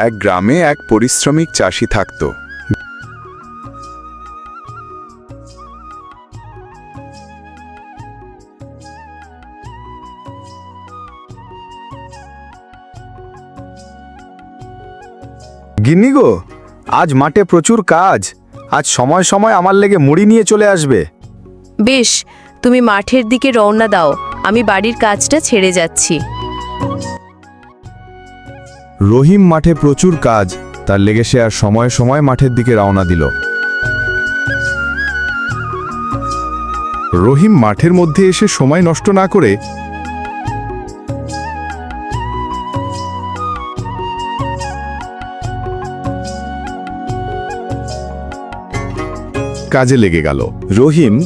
এক গ্রামে এক পরিশ্রমিক চাষি থাকত। গিন্নি গো, আজ মাঠে প্রচুর কাজ। আজ সময় সময় আমার লেগে মুড়ি নিয়ে চলে আসবে। বেশ, তুমি মাঠের দিকে রওনা দাও, আমি বাড়ির কাজটা ছেড়ে যাচ্ছি। রহিম মাঠে প্রচুর কাজ, তার লেগে সে আর সময় সময় মাঠের দিকে রওনা দিল। রহিম মাঠের মধ্যে এসে সময় নষ্ট না করে কাজে লেগে গেল। রহিম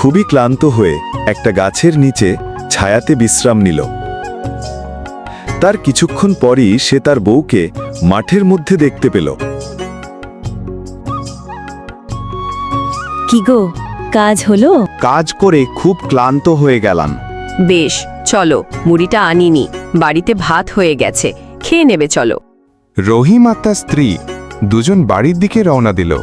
খুবই ক্লান্ত হয়ে একটা গাছের নিচে ছায়াতে বিশ্রাম নিল। তার কিছুক্ষণ পরই সে তার বউকে মাঠের মধ্যে দেখতে পেল। কি গো, কাজ হলো? কাজ করে খুব ক্লান্ত হয়ে গেলাম। বেশ, চলো, মুড়িটা আনিনি, বাড়িতে ভাত হয়ে গেছে, খেয়ে নেবে চলো। রহিম আর তার স্ত্রী দুজন বাড়ির দিকে রওনা দিল।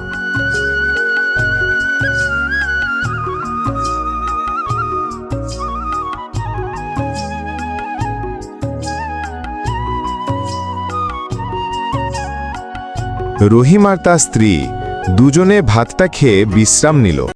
রহিম আর তার স্ত্রী দুজনে ভাতটা খেয়ে বিশ্রাম নিল।